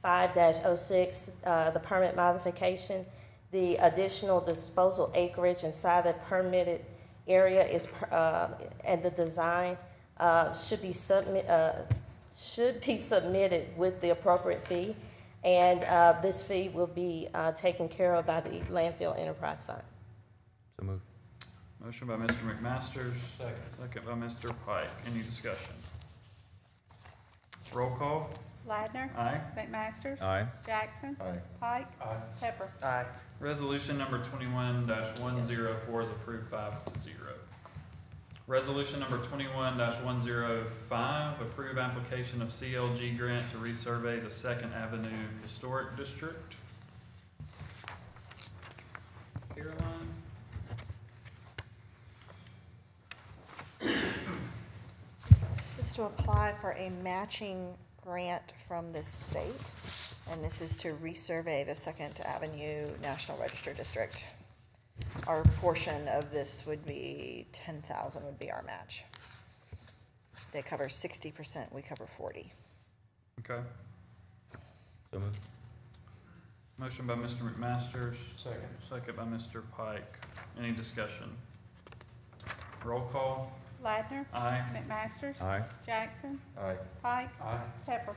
5-06, the permit modification. The additional disposal acreage inside the permitted area is, and the design should be submitted with the appropriate fee, and this fee will be taken care of by the Landfill Enterprise Fund. So moved. Motion by Mr. McMasters. Second by Mr. Pike. Any discussion? Roll call. Ladner. Aye. McMasters. Aye. Jackson. Aye. Pike. Pepper. Resolution number 21-104 is approved 5-0. Resolution number 21-105, approve application of CLG grant to resurvey the Second Avenue Historic District. Caroline? This is to apply for a matching grant from the state, and this is to resurvey the Second Avenue National Register District. Our portion of this would be 10,000 would be our match. They cover 60%, we cover 40. Okay. So moved. Motion by Mr. McMasters. Second by Mr. Pike. Any discussion? Roll call. Ladner. Aye. McMasters. Aye. Jackson. Aye. Pike. Pepper.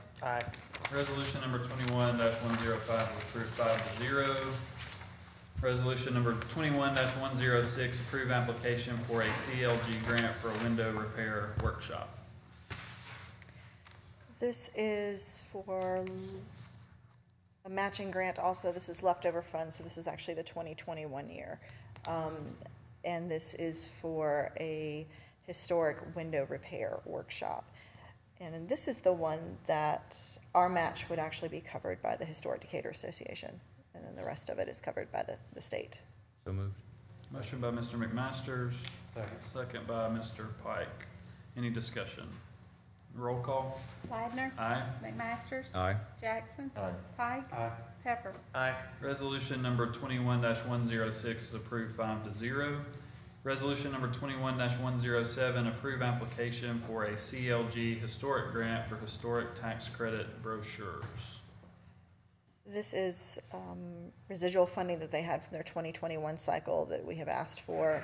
Resolution number 21-105 is approved 5-0. Resolution number 21-106, approve application for a CLG grant for a window repair workshop. This is for a matching grant also. This is leftover funds, so this is actually the 2021 year. And this is for a historic window repair workshop. And this is the one that our match would actually be covered by the Historic Decatur Association. And then the rest of it is covered by the state. So moved. Motion by Mr. McMasters. Second by Mr. Pike. Any discussion? Roll call. Ladner. Aye. McMasters. Aye. Jackson. Aye. Pike. Pepper. Resolution number 21-106 is approved 5-0. Resolution number 21-107, approve application for a CLG historic grant for historic tax credit brochures. This is residual funding that they had from their 2021 cycle that we have asked for.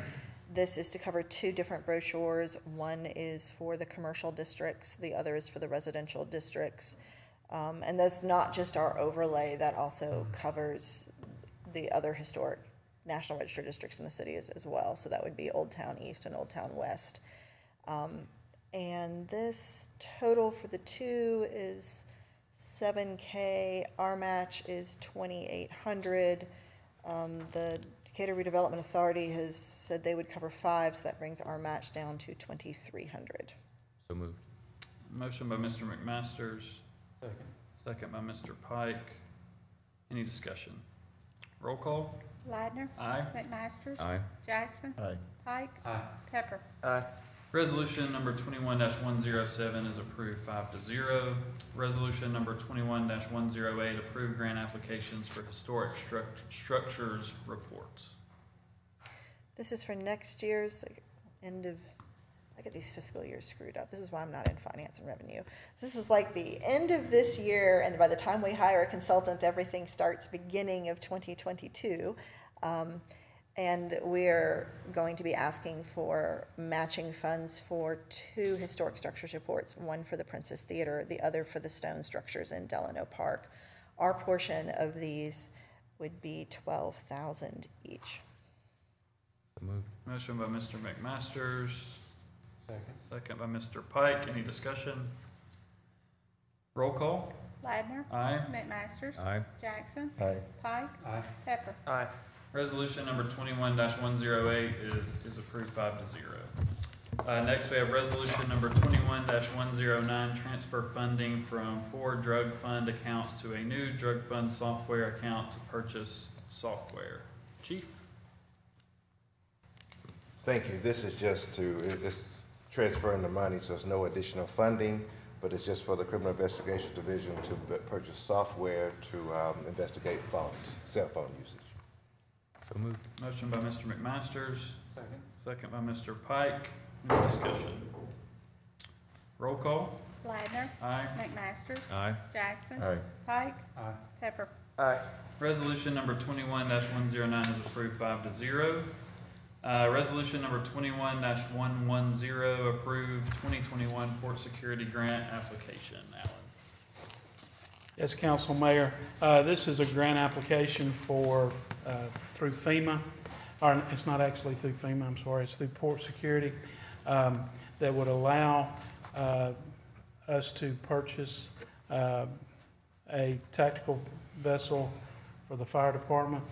This is to cover two different brochures. One is for the commercial districts, the other is for the residential districts. And that's not just our overlay, that also covers the other historic National Register districts in the city as well. So that would be Old Town East and Old Town West. And this total for the two is $7K. Our match is $2,800. The Decatur Redevelopment Authority has said they would cover $5, so that brings our match down to $2,300. So moved. Motion by Mr. McMasters. Second by Mr. Pike. Any discussion? Roll call. Ladner. Aye. McMasters. Aye. Jackson. Aye. Pike. Pepper. Resolution number 21-107 is approved 5-0. Resolution number 21-108, approved grant applications for historic structures reports. This is for next year's end of, I get these fiscal years screwed up. This is why I'm not in finance and revenue. This is like the end of this year, and by the time we hire a consultant, everything starts beginning of 2022. And we're going to be asking for matching funds for two historic structures reports, one for the Princess Theater, the other for the stone structures in Delano Park. Our portion of these would be $12,000 each. So moved. Motion by Mr. McMasters. Second by Mr. Pike. Any discussion? Roll call. Ladner. Aye. McMasters. Aye. Jackson. Aye. Pike. Pepper. Resolution number 21-108 is approved 5-0. Next, we have resolution number 21-109, transfer funding from 4 drug fund accounts to a new drug fund software account to purchase software. Chief? Thank you. This is just it's transferring the money, so it's no additional funding, but it's just for the Criminal Investigations Division to purchase software to investigate cell phone usage. So moved. Motion by Mr. McMasters. Second by Mr. Pike. Any discussion? Roll call. Ladner. Aye. McMasters. Aye. Jackson. Aye. Pike. Aye. Pepper. Aye. Resolution number 21-109 is approved 5-0. Resolution number 21-110, approved 2021 Port Security Grant application. Alan. Yes, Council Mayor, this is a grant application for, through FEMA, or it's not actually through FEMA, I'm sorry, it's through Port Security, that would allow us to purchase a tactical vessel for the fire department.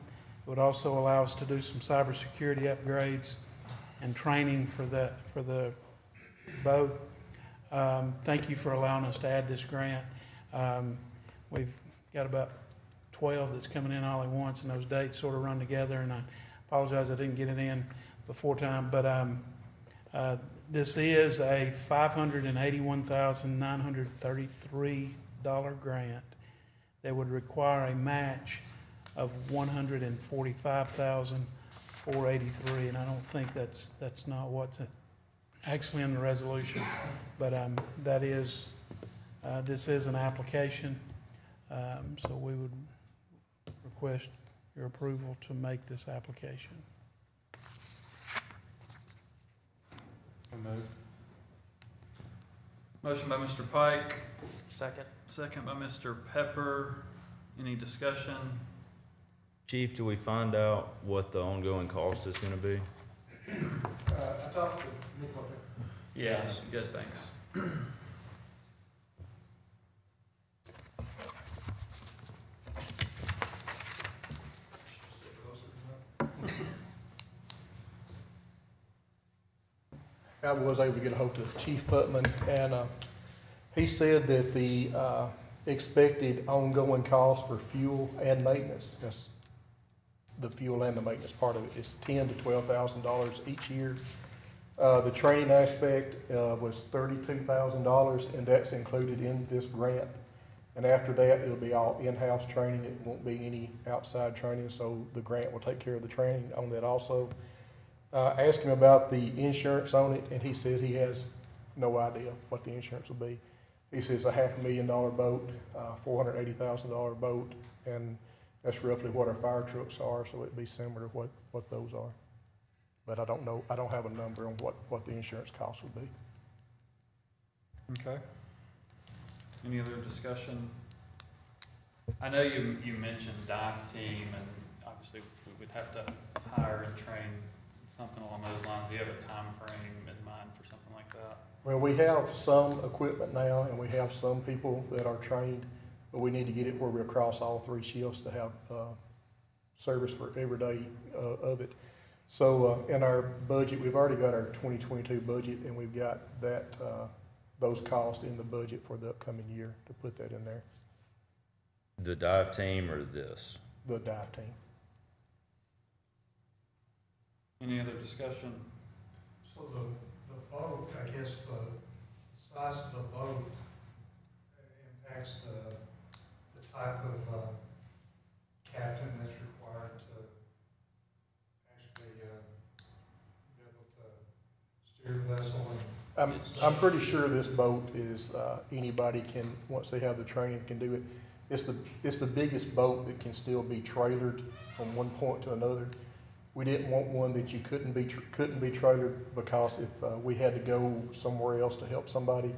It would also allow us to do some cybersecurity upgrades and training for the boat. Thank you for allowing us to add this grant. We've got about 12 that's coming in all at once, and those dates sort of run together, and I apologize I didn't get it in before time, but this is a $581,933 grant that would require a match of $145,483, and I don't think that's not what's actually in the resolution, but that is this is an application, so we would request your approval to make this application. Motion by Mr. Pike, Second. second by Mr. Pepper. Any discussion? Chief, do we find out what the ongoing cost is gonna be? I talked to Nick on that. Yeah, good, thanks. I was able to get a hold of Chief Putman, and he said that the expected ongoing cost for fuel and maintenance, that's the fuel and the maintenance part of it, is $10,000 to $12,000 each year. The training aspect was $32,000, and that's included in this grant. And after that, it'll be all in-house training. It won't be any outside training, so the grant will take care of the training on that also. Asked him about the insurance on it, and he says he has no idea what the insurance will be. He says a $500,000 boat, $480,000 boat, and that's roughly what our fire trucks are, so it'd be similar to what those are. But I don't know, I don't have a number on what the insurance cost would be. Okay. Any other discussion? I know you mentioned dive team, and obviously we would have to hire and train something along those lines. Do you have a time frame in mind for something like that? Well, we have some equipment now, and we have some people that are trained, but we need to get it where we're across all three shifts to have service for every day of it. So in our budget, we've already got our 2022 budget, and we've got that those costs in the budget for the upcoming year to put that in there. The dive team or this? The dive team. Any other discussion? So the boat, I guess the size of the boat impacts the type of captain that's required to actually be able to steer the vessel. I'm pretty sure this boat is, anybody can, once they have the training, can do it. It's the biggest boat that can still be trailered from one point to another. We didn't want one that you couldn't be trailered, because if we had to go somewhere else to help somebody,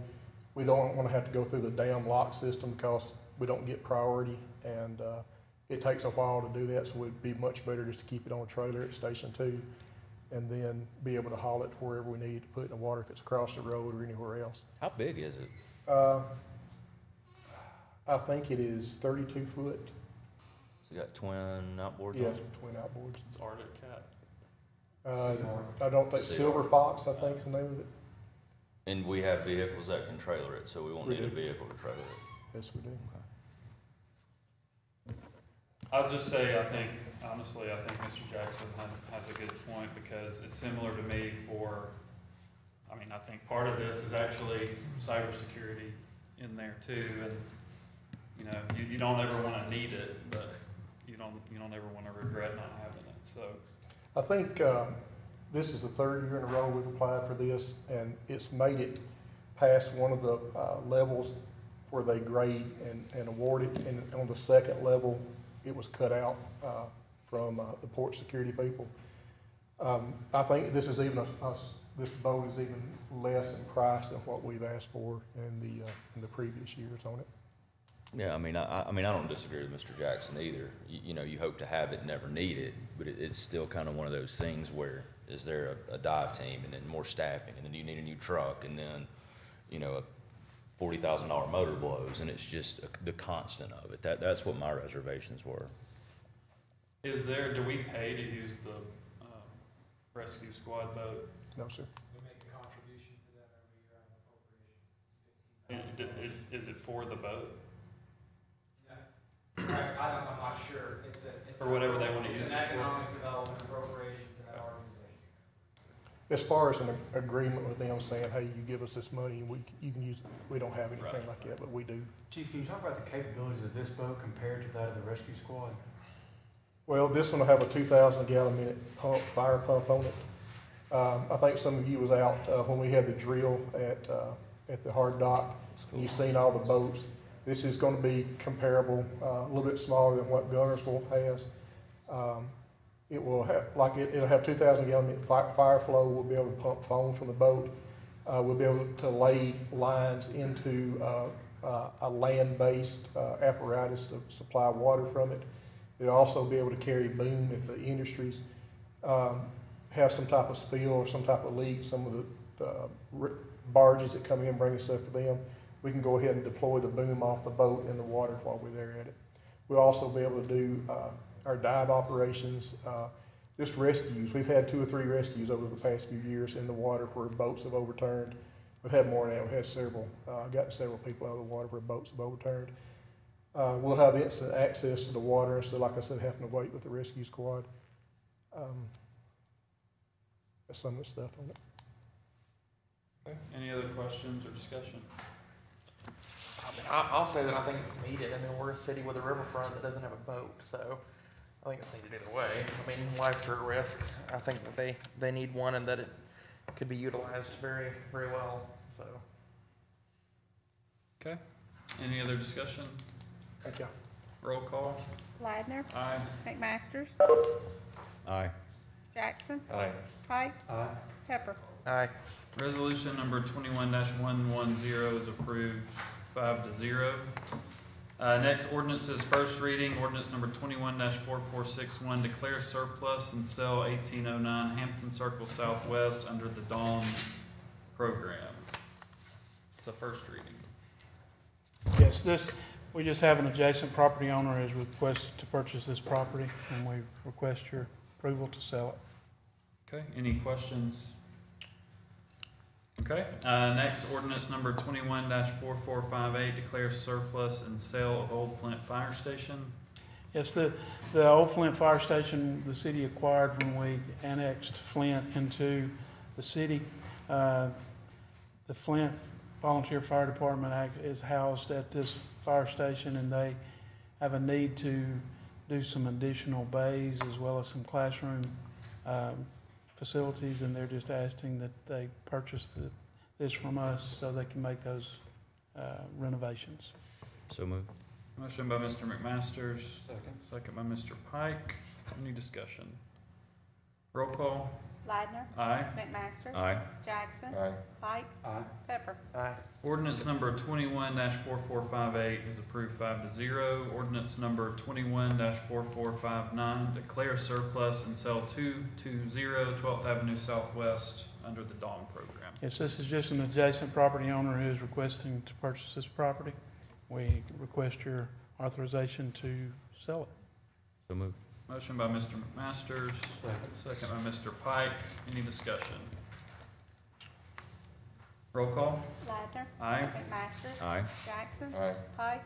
we don't want to have to go through the dam lock system, because we don't get priority, and it takes a while to do that, so it'd be much better just to keep it on a trailer at Station 2, and then be able to haul it wherever we need to put it in the water if it's across the road or anywhere else. How big is it? I think it is 32 foot. So you got twin outboards? Yeah, on it? twin outboards. It's Arctic Cat. I don't think, Silver Fox, I think is the name of it. And we have vehicles that can trailer it, so we won't We need a do. vehicle to trailer it. Yes, we do. I'll just say, honestly, I think Mr. Jackson has a good point, because it's similar to me I think part of this is actually cybersecurity in there too, and, you don't ever want to need it, but you don't ever want to regret not having it, so. I think this is the third year in a row we've applied for this, and it's made it past one of the levels where they grade and award it, and on the second level, it was cut out, from, the port security people. I think this is even this boat is even less in price than what we've asked for in the previous years on it. Yeah, I mean, I don't disagree with Mr. Jackson either. You know, you hope to have it, never need it, but it's still kind of one of those things where is there a dive team and then more staffing and then you need a new truck and then, you know, a $40,000 motor blows and it's just the constant of it. That's what my reservations were. Do we pay to use the rescue squad boat? No, sir. We make a contribution to that every year on appropriations. Is it for the boat? I'm not sure. It's or whatever they want to use it It's for. an economic development appropriation to that organization. As far as an agreement with them saying, hey, you give us this money and you can use it, we don't have anything like that, but we do. Chief, can you talk about the capabilities of this boat compared to that of the rescue squad? Well, this one will have a 2,000 gallon minute fire pump on it. I think some of you was out when we had the drill at the hard dock, and you seen all the boats. This is going to be comparable, a little bit smaller than what Gunnersville has. It will have, it'll have 2,000 gallon minute fire flow. We'll be able to pump foam from the boat. We'll be able to lay lines into a land-based apparatus to supply water from it. It'll also be able to carry boom if the industries have some type of spill or some type of leak. Some of the barges that come in bringing stuff for them, we can go ahead and deploy the boom off the boat in the water while we're there at it. We'll also be able to do our dive operations, just rescues. We've had 2 or 3 rescues over the past few years in the water where boats have overturned. We've had more than that. We've had gotten several people out of the water where boats have overturned. We'll have instant access to the water instead, like I said, having to wait with the rescue squad. That's some of the stuff on it. Okay. Any other questions or discussion? I'll say that I think it's needed. I mean, we're a city with a riverfront that doesn't have a boat, so I think it's needed either way. I mean, lives are at risk. I think that they need one and that it could be utilized very, very well, so. Okay. Any other discussion? Thank you. Roll call. Ladner. Aye. McMasters. Aye. Jackson. Aye. Pike. Aye. Pepper. Aye. Resolution number 21-110 is approved 5-0. Next ordinance is first reading, ordinance number 21-4461, declare surplus and sell 1809 Hampton Circle Southwest under the Dawn program. It's a first reading. Yes, we just have an adjacent property owner has requested to purchase this property, and we request your approval to sell it. Okay, any questions? Okay, next ordinance number 21-4458, declare surplus and sale of Old Flint Fire Station. Yes, the old Flint Fire Station, the city acquired when we annexed Flint into the city. The Flint Volunteer Fire Department is housed at this fire station, and they have a need to do some additional bays as well as some classroom facilities, and they're just asking that they purchase this from us so they can make those renovations. So moved. Motion by Mr. McMasters. Second by Mr. Pike. Any discussion? Roll call. Ladner. Aye. McMasters. Aye. Jackson. Aye. Pike. Aye. Pepper. Aye. Ordinance number 21-4458 is approved 5-0. Ordinance number 21-4459, declare surplus and sell 220 12th Avenue Southwest under the Dawn program. Yes, this is just an adjacent property owner who is requesting to purchase this property. We request your authorization to sell it. So moved. Motion by Mr. McMasters, second by Mr. Pike. Any discussion? Roll call. Ladner. Aye. McMasters. Aye. Jackson. Aye. Pike.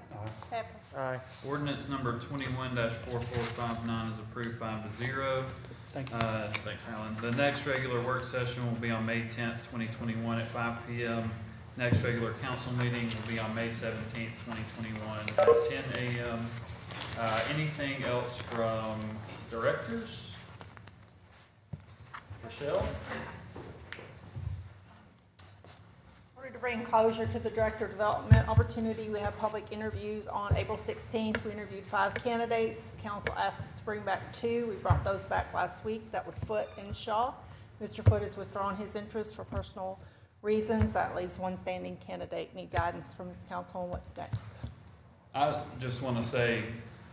Pepper. Aye. Ordinance number 21-4459 is approved 5-0. Thank you. Thanks, Alan. The next regular work session will be on May 10th, 2021 at 5 p.m. Next regular council meeting will be on May 17th, 2021 at 10 a.m. Anything else from directors? Michelle? To bring closure to the Director of Development opportunity, we have public interviews on April 16th. We interviewed 5 candidates. Council asked us to bring back 2. We brought those back last week. That was Foote and Shaw. Mr. Foote has withdrawn his interest for personal reasons. That leaves 1 standing candidate. Need guidance from this council on what's next. I just want to say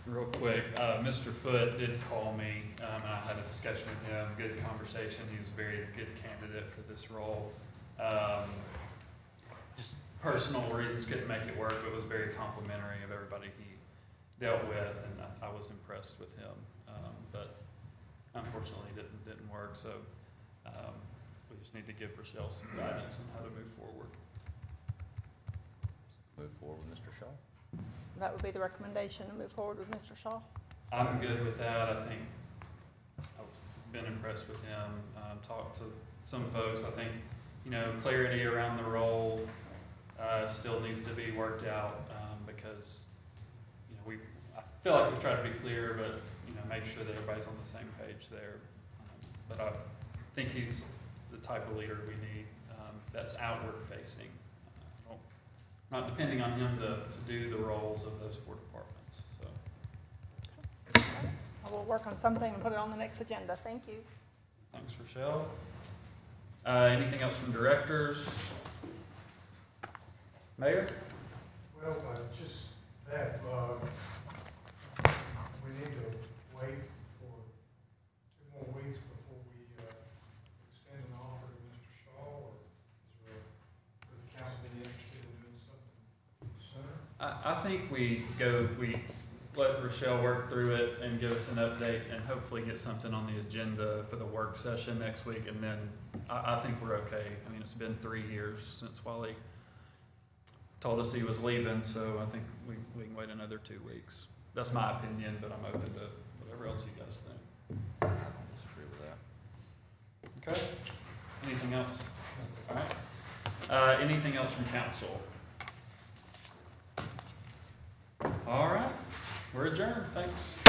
real quick, Mr. Foote did call me, and I had a discussion with him, good conversation. He was a very good candidate for this role. Just personal reasons couldn't make it work, but was very complimentary of everybody he dealt with, and I was impressed with him. But unfortunately, it didn't work, so we just need to give Rochelle some guidance on how to move forward. Move forward with Mr. Shaw. That would be the recommendation, to move forward with Mr. Shaw. I'm good with that. I think I've been impressed with him. Talked to some folks. I think, clarity around the role still needs to be worked out because, I feel like we've tried to be clear, but, make sure that everybody's on the same page there. But I think he's the type of leader we need that's outward facing. Not depending on him to do the roles of those 4 departments, so. I will work on something and put it on the next agenda. Thank you. Thanks, Rochelle. Anything else from directors? Mayor? Well, just that, we need to wait for 2 more weeks before we extend an offer to Mr. Shaw, or would the council be interested in doing something sooner? I think we let Rochelle work through it and give us an update and hopefully get something on the agenda for the work session next week, and then I think we're okay. I mean, it's been 3 years since Wally told us he was leaving, so I think we can wait another 2 weeks. That's my opinion, but I'm open to whatever else you guys think. I don't disagree with that. Okay. Anything else? All right. Anything else from council? All right. We're adjourned. Thanks.